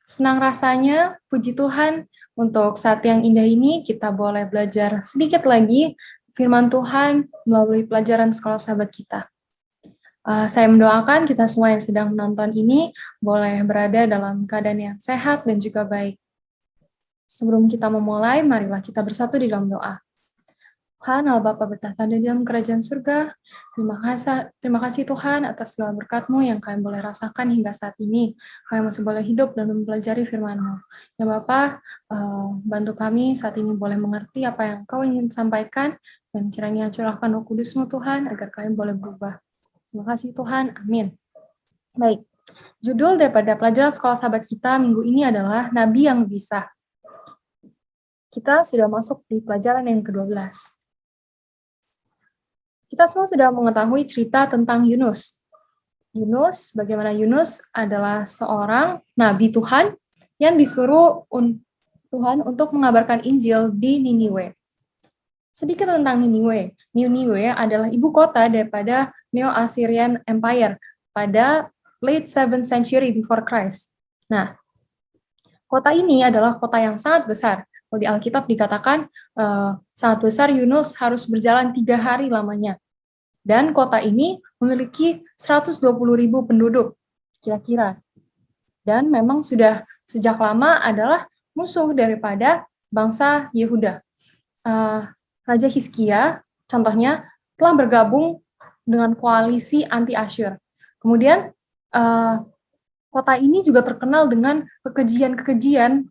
Senang rasanya, puji Tuhan, untuk saat yang indah ini kita boleh belajar sedikit lagi firman Tuhan melalui pelajaran sekolah sahabat kita. Saya mendoakan kita semua yang sedang menonton ini boleh berada dalam keadaan yang sehat dan juga baik. Sebelum kita memulai, marilah kita bersatu di dalam doa. Tuhan, Allah Bapa bertata di dalam kerajaan surga. Terima kasih Tuhan atas segala berkat-Mu yang kami boleh rasakan hingga saat ini. Kami masih boleh hidup dan mempelajari firman-Mu. Ya Bapa, bantu kami saat ini boleh mengerti apa yang Kau ingin sampaikan, dan kiranya curahkan Roh Kudus-Mu Tuhan, agar kami boleh berubah. Terima kasih Tuhan, amin. Baik, judul daripada pelajaran sekolah sahabat kita minggu ini adalah Nabi yang Bisa. Kita sudah masuk di pelajaran yang ke-12. Kita semua sudah mengetahui cerita tentang Yunus. Bagaimana Yunus adalah seorang nabi Tuhan yang disuruh Tuhan untuk mengabarkan Injil di Niniwe. Sedikit tentang Niniwe. Niniwe adalah ibu kota daripada Neo-Assyrian Empire pada late 7th century before Christ. Nah, kota ini adalah kota yang sangat besar. Kalau di Alkitab dikatakan sangat besar, Yunus harus berjalan 3 hari lamanya. Dan kota ini memiliki 120.000 penduduk, kira-kira. Dan memang sudah sejak lama adalah musuh daripada bangsa Yehuda. Raja Hizkia, contohnya, telah bergabung dengan koalisi anti-Asyur. Kemudian, kota ini juga terkenal dengan kekejian-kekejian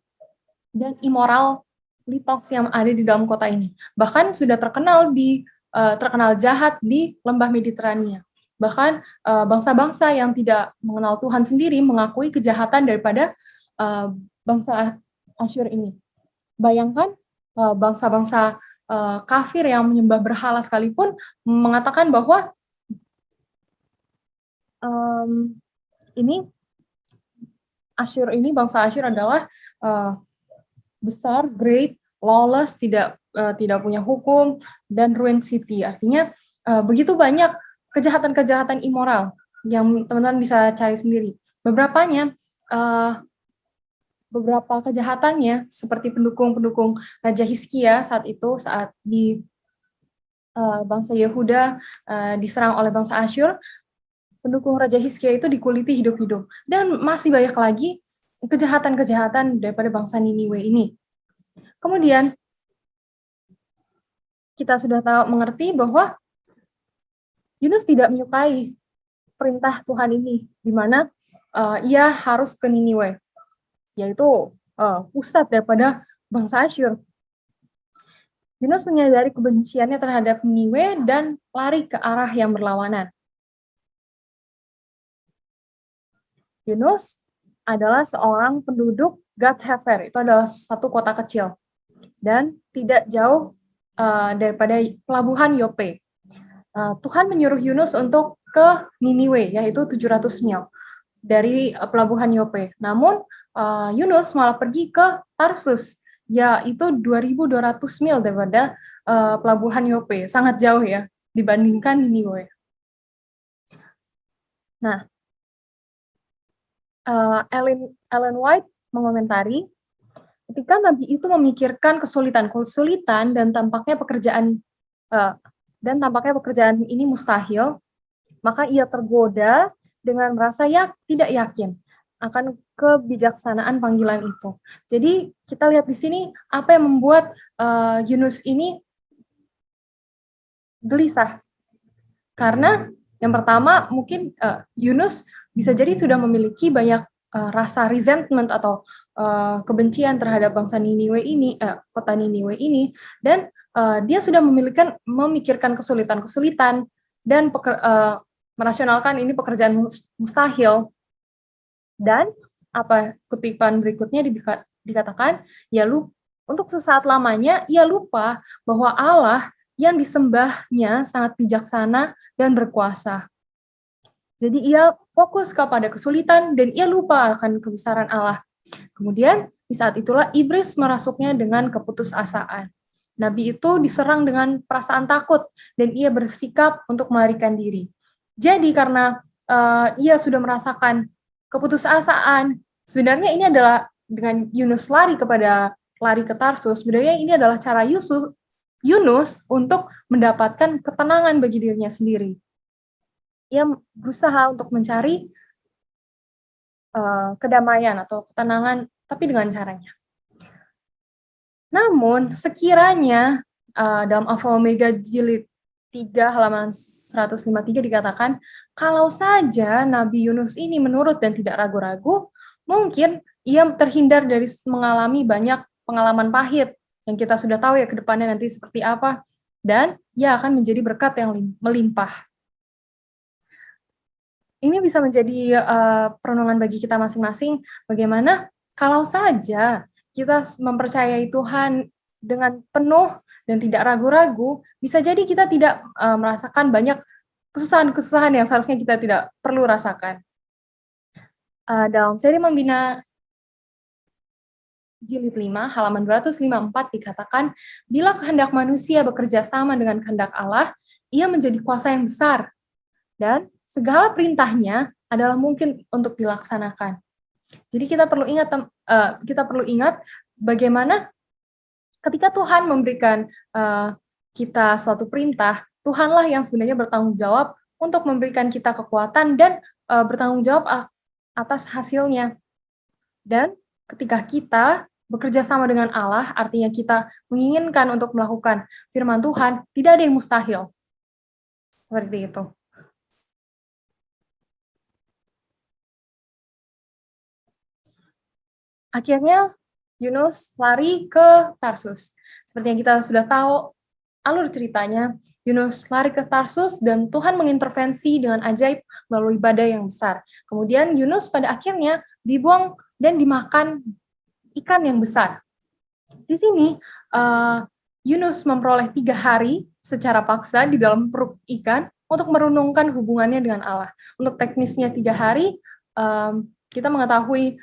dan imoralitas yang ada di dalam kota ini. Bahkan sudah terkenal jahat di lembah Mediterania. Bahkan bangsa-bangsa yang tidak mengenal Tuhan sendiri mengakui kejahatan daripada bangsa Asyur ini. Bayangkan bangsa-bangsa kafir yang menyembah berhala sekalipun mengatakan bahwa bangsa Asyur adalah besar, great, lawless, tidak punya hukum, dan ruined city. Artinya begitu banyak kejahatan-kejahatan immoral yang teman-teman bisa cari sendiri. Beberapa kejahatannya seperti pendukung-pendukung Raja Hizkia saat di bangsa Yehuda diserang oleh bangsa Asyur, pendukung Raja Hizkia itu dikuliti hidup-hidup. Dan masih banyak lagi kejahatan-kejahatan daripada bangsa Niniwe ini. Kemudian kita sudah mengerti bahwa Yunus tidak menyukai perintah Tuhan ini, di mana ia harus ke Niniwe, yaitu pusat daripada bangsa Asyur. Yunus menyadari kebenciannya terhadap Niniwe dan lari ke arah yang berlawanan. Yunus adalah seorang penduduk Gath-Hefer, itu adalah satu kota kecil, dan tidak jauh daripada pelabuhan Yope. Tuhan menyuruh Yunus untuk ke Niniwe, yaitu 700 mil dari pelabuhan Yope. Namun, Yunus malah pergi ke Tarsus, yaitu 2.200 mil daripada pelabuhan Yope. Sangat jauh ya, dibandingkan Niniwe. Nah, Ellen White mengomentari, ketika Nabi itu memikirkan kesulitan dan tampaknya pekerjaan ini mustahil, maka ia tergoda dengan merasa tidak yakin akan kebijaksanaan panggilan itu. Jadi kita lihat di sini apa yang membuat Yunus ini gelisah. Karena yang pertama mungkin Yunus bisa jadi sudah memiliki banyak rasa resentment atau kebencian terhadap bangsa Niniwe ini, kota Niniwe ini, dan dia sudah memikirkan kesulitan-kesulitan dan merasionalkan ini pekerjaan mustahil. Dan kutipan berikutnya dikatakan, untuk sesaat lamanya ia lupa bahwa Allah yang disembahnya sangat bijaksana dan berkuasa. Jadi ia fokus kepada kesulitan dan ia lupa akan kebesaran Allah. Kemudian di saat itulah iblis merasuknya dengan keputusasaan. Nabi itu diserang dengan perasaan takut dan ia bersikap untuk melarikan diri. Jadi karena ia sudah merasakan keputusasaan, sebenarnya ini adalah dengan Yunus lari ke Tarsus, sebenarnya ini adalah cara Yunus untuk mendapatkan ketenangan bagi dirinya sendiri. Ia berusaha untuk mencari kedamaian atau ketenangan, tapi dengan caranya. Namun, sekiranya dalam Alfa Omega jilid 3 halaman 153 dikatakan, kalau saja Nabi Yunus ini menurut dan tidak ragu-ragu, mungkin ia terhindar dari mengalami banyak pengalaman pahit yang kita sudah tahu ya ke depannya nanti seperti apa, dan ia akan menjadi berkat yang melimpah. Ini bisa menjadi perenungan bagi kita masing-masing, bagaimana kalau saja kita mempercayai Tuhan dengan penuh dan tidak ragu-ragu, bisa jadi kita tidak merasakan banyak kesusahan-kesusahan yang seharusnya kita tidak perlu rasakan. Dalam seri Membina jilid 5, halaman 254 dikatakan, bila kehendak manusia bekerja sama dengan kehendak Allah, ia menjadi kuasa yang besar, dan segala perintahnya adalah mungkin untuk dilaksanakan. Jadi kita perlu ingat bagaimana ketika Tuhan memberikan kita suatu perintah, Tuhanlah yang sebenarnya bertanggung jawab untuk memberikan kita kekuatan dan bertanggung jawab atas hasilnya. Dan ketika kita bekerja sama dengan Allah, artinya kita menginginkan untuk melakukan firman Tuhan, tidak ada yang mustahil. Seperti itu. Akhirnya Yunus lari ke Tarsus. Seperti yang kita sudah tahu alur ceritanya, Yunus lari ke Tarsus dan Tuhan mengintervensi dengan ajaib melalui badai yang besar. Kemudian Yunus pada akhirnya dibuang dan dimakan ikan yang besar. Di sini Yunus memperoleh 3 hari secara paksa di dalam perut ikan untuk merenungkan hubungannya dengan Allah. Untuk teknisnya 3 hari, kita mengetahui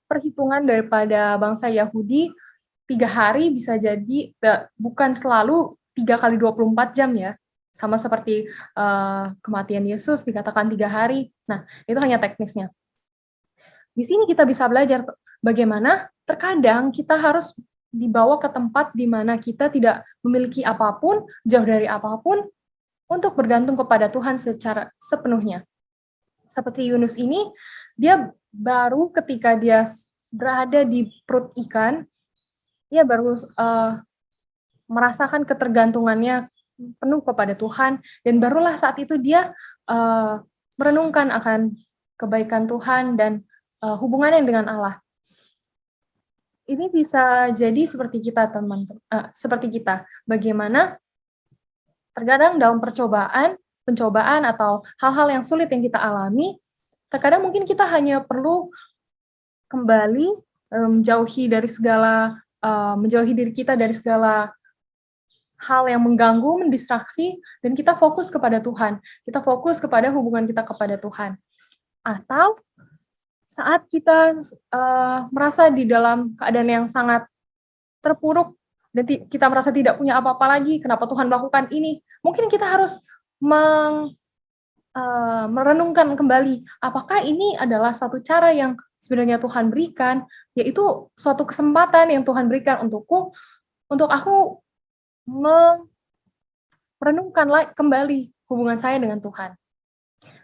perhitungan daripada bangsa Yahudi 3 hari bisa jadi bukan selalu 3 kali 24 jam ya, sama seperti kematian Yesus dikatakan 3 hari. Nah, itu hanya teknisnya. Di sini kita bisa belajar bagaimana terkadang kita harus dibawa ke tempat di mana kita tidak memiliki apapun, jauh dari apapun, untuk bergantung kepada Tuhan secara sepenuhnya. Seperti Yunus ini, dia baru ketika dia berada di perut ikan, dia baru merasakan ketergantungannya penuh kepada Tuhan, dan barulah saat itu dia merenungkan akan kebaikan Tuhan dan hubungannya dengan Allah. Ini bisa jadi seperti kita, seperti kita. Bagaimana terkadang dalam pencobaan atau hal-hal yang sulit yang kita alami, terkadang mungkin kita hanya perlu kembali menjauhi diri kita dari segala hal yang mengganggu, mendistraksi, dan kita fokus kepada Tuhan. Kita fokus kepada hubungan kita kepada Tuhan. Atau saat kita merasa di dalam keadaan yang sangat terpuruk, dan kita merasa tidak punya apa-apa lagi, kenapa Tuhan melakukan ini? Mungkin kita harus merenungkan kembali, apakah ini adalah satu cara yang sebenarnya Tuhan berikan, yaitu suatu kesempatan yang Tuhan berikan untuk aku merenungkan kembali hubungan saya dengan Tuhan.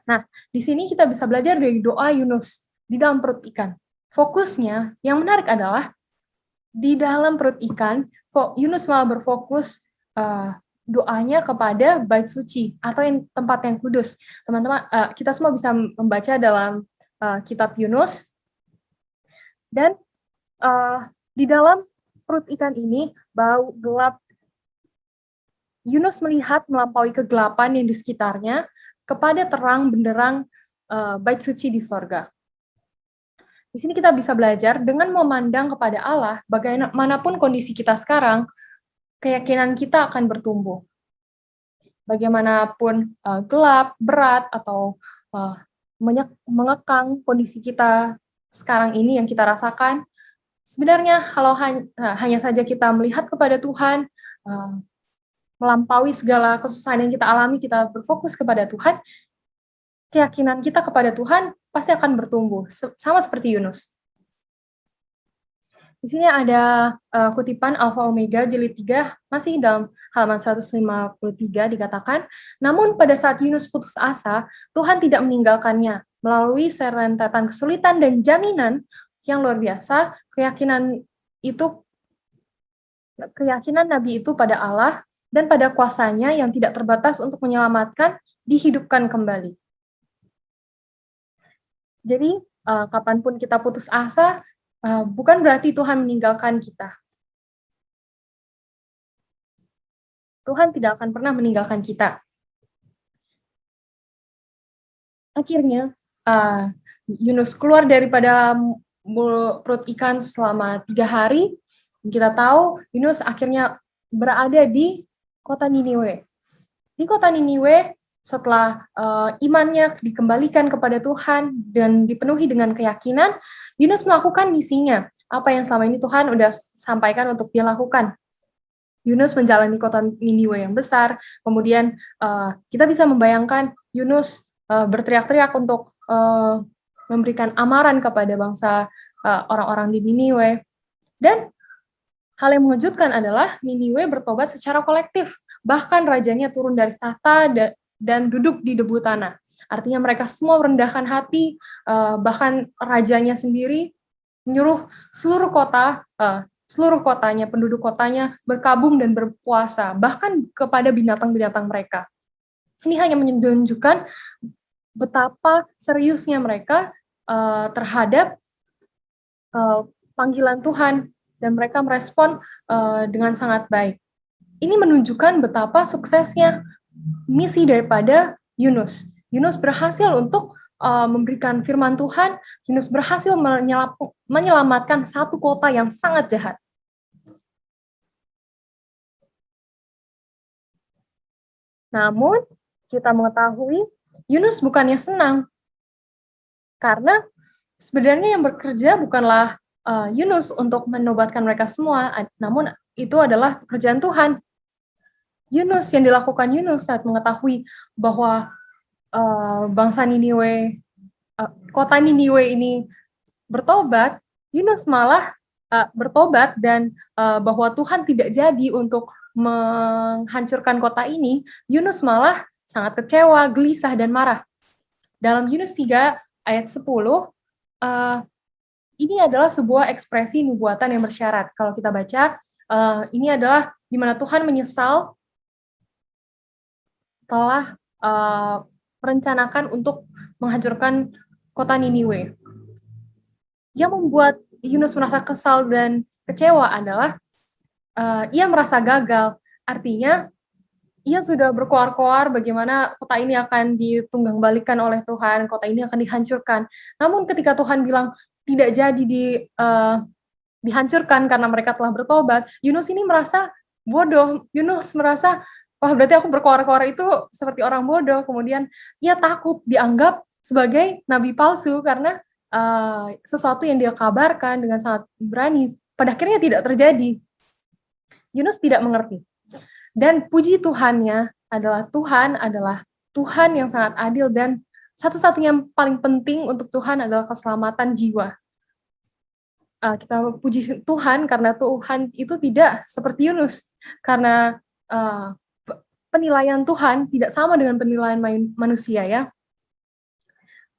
Nah, di sini kita bisa belajar dari doa Yunus di dalam perut ikan. Fokusnya, yang menarik adalah di dalam perut ikan, Yunus malah berfokus doanya kepada bait suci atau tempat yang kudus. Teman-teman, kita semua bisa membaca dalam kitab Yunus, dan di dalam perut ikan ini bau gelap. Yunus melihat melampaui kegelapan yang di sekitarnya kepada terang benderang bait suci di sorga. Di sini kita bisa belajar dengan memandang kepada Allah, bagaimanapun kondisi kita sekarang, keyakinan kita akan bertumbuh. Bagaimanapun gelap, berat, atau mengekang kondisi kita sekarang ini yang kita rasakan, sebenarnya kalau hanya saja kita melihat kepada Tuhan, melampaui segala kesusahan yang kita alami, kita berfokus kepada Tuhan, keyakinan kita kepada Tuhan pasti akan bertumbuh, sama seperti Yunus. Di sini ada kutipan Alfa Omega jilid 3, masih dalam halaman 153 dikatakan, namun pada saat Yunus putus asa, Tuhan tidak meninggalkannya. Melalui serentetan kesulitan dan jaminan yang luar biasa, keyakinan Nabi itu pada Allah dan pada kuasanya yang tidak terbatas untuk menyelamatkan, dihidupkan kembali. Jadi, kapanpun kita putus asa, bukan berarti Tuhan meninggalkan kita. Tuhan tidak akan pernah meninggalkan kita. Akhirnya, Yunus keluar daripada perut ikan selama 3 hari. Kita tahu Yunus akhirnya berada di kota Niniwe. Di kota Niniwe, setelah imannya dikembalikan kepada Tuhan dan dipenuhi dengan keyakinan, Yunus melakukan misinya. Apa yang selama ini Tuhan udah sampaikan untuk dia lakukan. Yunus menjalani kota Niniwe yang besar, kemudian kita bisa membayangkan Yunus berteriak-teriak untuk memberikan amaran kepada bangsa orang-orang di Niniwe. Dan hal yang mengejutkan adalah Niniwe bertobat secara kolektif. Bahkan rajanya turun dari tahta dan duduk di debu tanah. Artinya mereka semua merendahkan hati, bahkan rajanya sendiri menyuruh seluruh kotanya, penduduk kotanya berkabung dan berpuasa, bahkan kepada binatang-binatang mereka. Ini hanya menunjukkan betapa seriusnya mereka terhadap panggilan Tuhan, dan mereka merespon dengan sangat baik. Ini menunjukkan betapa suksesnya misi daripada Yunus. Yunus berhasil untuk memberikan firman Tuhan. Yunus berhasil menyelamatkan satu kota yang sangat jahat. Namun, kita mengetahui Yunus bukannya senang. Karena sebenarnya yang bekerja bukanlah Yunus untuk menobatkan mereka semua, namun itu adalah pekerjaan Tuhan. Yunus, yang dilakukan Yunus saat mengetahui bahwa bangsa Niniwe, kota Niniwe ini bertobat, Yunus malah bertobat dan bahwa Tuhan tidak jadi untuk menghancurkan kota ini, Yunus malah sangat kecewa, gelisah, dan marah. Dalam Yunus 3 ayat 10, ini adalah sebuah ekspresi nubuatan yang bersyarat. Kalau kita baca, ini adalah di mana Tuhan menyesal telah merencanakan untuk menghancurkan kota Niniwe. Yang membuat Yunus merasa kesal dan kecewa adalah ia merasa gagal. Artinya, ia sudah berkoar-koar bagaimana kota ini akan ditunggangbalikan oleh Tuhan, kota ini akan dihancurkan. Namun ketika Tuhan bilang tidak jadi dihancurkan karena mereka telah bertobat, Yunus ini merasa bodoh. Yunus merasa, wah berarti aku berkoar-koar itu seperti orang bodoh. Kemudian ia takut dianggap sebagai nabi palsu karena sesuatu yang dia kabarkan dengan sangat berani pada akhirnya tidak terjadi. Yunus tidak mengerti. Dan puji Tuhannya adalah Tuhan yang sangat adil, dan satu-satunya yang paling penting untuk Tuhan adalah keselamatan jiwa. Kita puji Tuhan karena Tuhan itu tidak seperti Yunus, karena penilaian Tuhan tidak sama dengan penilaian manusia, ya.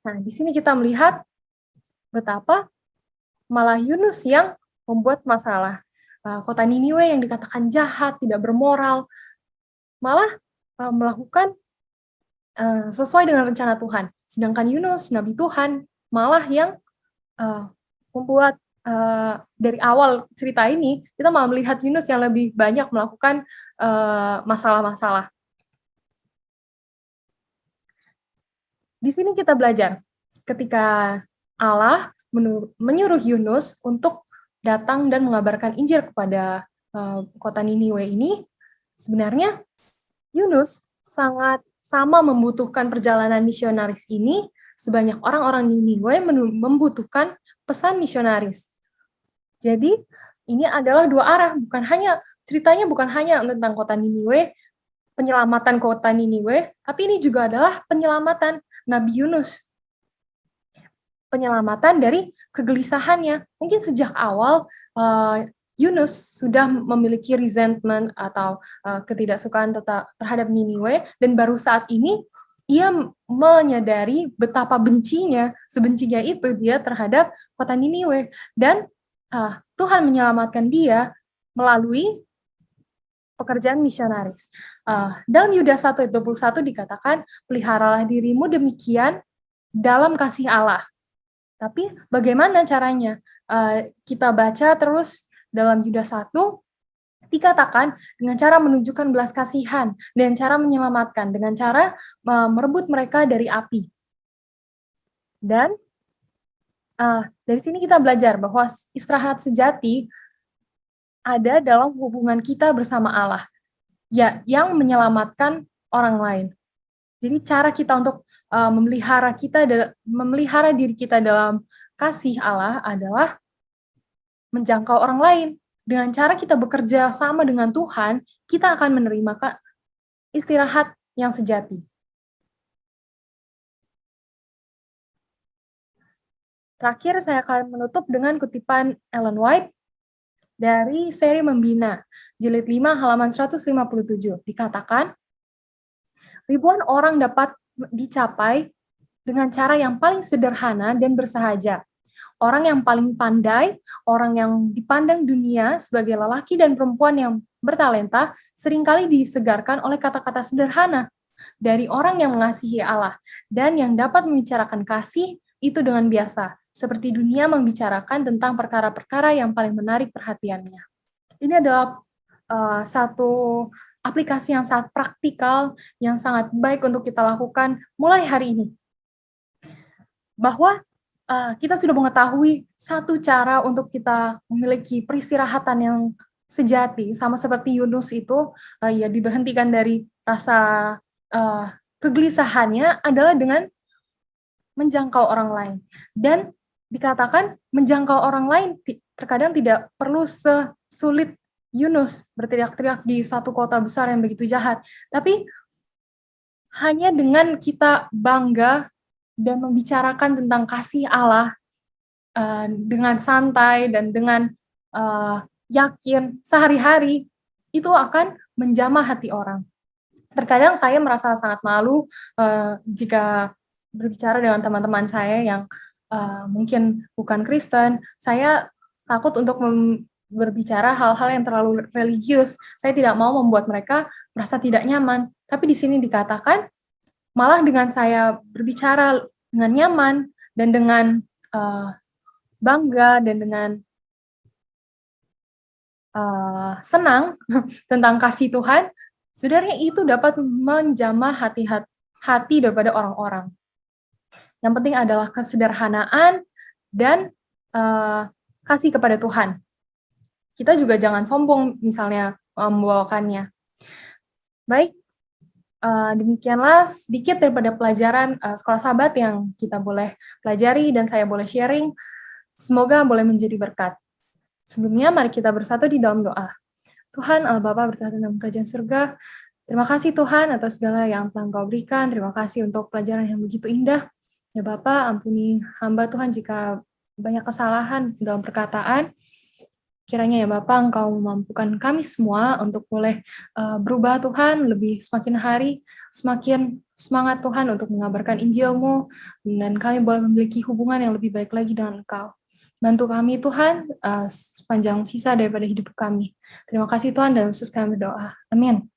Nah, di sini kita melihat betapa malah Yunus yang membuat masalah. Kota Niniwe yang dikatakan jahat, tidak bermoral, malah melakukan sesuai dengan rencana Tuhan. Sedangkan Yunus, Nabi Tuhan, malah yang membuat dari awal cerita ini, kita malah melihat Yunus yang lebih banyak melakukan masalah-masalah. Di sini kita belajar, ketika Allah menyuruh Yunus untuk datang dan mengabarkan Injil kepada kota Niniwe ini, sebenarnya Yunus sangat sama membutuhkan perjalanan misionaris ini sebanyak orang-orang Niniwe membutuhkan pesan misionaris. Jadi, ini adalah dua arah, ceritanya bukan hanya tentang kota Niniwe, penyelamatan kota Niniwe, tapi ini juga adalah penyelamatan Nabi Yunus. penyelamatan dari kegelisahannya. Mungkin sejak awal Yunus sudah memiliki resentment atau ketidaksukaan terhadap Niniwe, dan baru saat ini ia menyadari betapa sebencinya itu dia terhadap kota Niniwe, dan Tuhan menyelamatkan dia melalui pekerjaan misionaris. Dalam Yudas 1:21 dikatakan, peliharalah dirimu demikian dalam kasih Allah. Tapi bagaimana caranya? Kita baca terus dalam Yudas 1, dikatakan dengan cara menunjukkan belas kasihan, dengan cara menyelamatkan, dengan cara merebut mereka dari api. Dan dari sini kita belajar bahwa istirahat sejati ada dalam hubungan kita bersama Allah, ya, yang menyelamatkan orang lain. Jadi cara kita untuk memelihara diri kita dalam kasih Allah adalah menjangkau orang lain. Dengan cara kita bekerja sama dengan Tuhan, kita akan menerima istirahat yang sejati. Terakhir, saya akan menutup dengan kutipan Ellen White dari seri Membina, jilid 5 halaman 157. Dikatakan, ribuan orang dapat dicapai dengan cara yang paling sederhana dan bersahaja. Orang yang paling pandai, orang yang dipandang dunia sebagai lelaki dan perempuan yang bertalenta, seringkali disegarkan oleh kata-kata sederhana dari orang yang mengasihi Allah, dan yang dapat membicarakan kasih itu dengan biasa, seperti dunia membicarakan tentang perkara-perkara yang paling menarik perhatiannya. Ini adalah satu aplikasi yang sangat praktikal, yang sangat baik untuk kita lakukan mulai hari ini. Bahwa kita sudah mengetahui satu cara untuk kita memiliki peristirahatan yang sejati, sama seperti Yunus itu, ya diberhentikan dari rasa kegelisahannya adalah dengan menjangkau orang lain. Dan dikatakan menjangkau orang lain terkadang tidak perlu sesulit Yunus berteriak-teriak di satu kota besar yang begitu jahat. Tapi hanya dengan kita bangga dan membicarakan tentang kasih Allah dengan santai dan dengan yakin sehari-hari, itu akan menjamah hati orang. Terkadang saya merasa sangat malu jika berbicara dengan teman-teman saya yang mungkin bukan Kristen. Saya takut untuk berbicara hal-hal yang terlalu religius. Saya tidak mau membuat mereka merasa tidak nyaman. Tapi di sini dikatakan, malah dengan saya berbicara dengan nyaman dan dengan bangga dan dengan senang tentang kasih Tuhan, sebenarnya itu dapat menjamah hati daripada orang-orang. Yang penting adalah kesederhanaan dan kasih kepada Tuhan. Kita juga jangan sombong misalnya membawakannya. Baik, demikianlah sedikit daripada pelajaran Sekolah Sabat yang kita boleh pelajari dan saya boleh sharing. Semoga boleh menjadi berkat. Sebelumnya, mari kita bersatu di dalam doa. Tuhan, Allah Bapa bertahta dalam kerajaan surga. Terima kasih Tuhan atas segala yang telah Engkau berikan. Terima kasih untuk pelajaran yang begitu indah. Ya Bapa, ampuni hamba Tuhan jika banyak kesalahan dalam perkataan. Kiranya ya Bapa, Engkau memampukan kami semua untuk boleh berubah Tuhan, lebih semakin hari, semakin semangat Tuhan untuk mengabarkan Injil-Mu, dan kami boleh memiliki hubungan yang lebih baik lagi dengan Engkau. Bantu kami Tuhan sepanjang sisa daripada hidup kami. Terima kasih Tuhan, dan Yesus kami berdoa. Amin.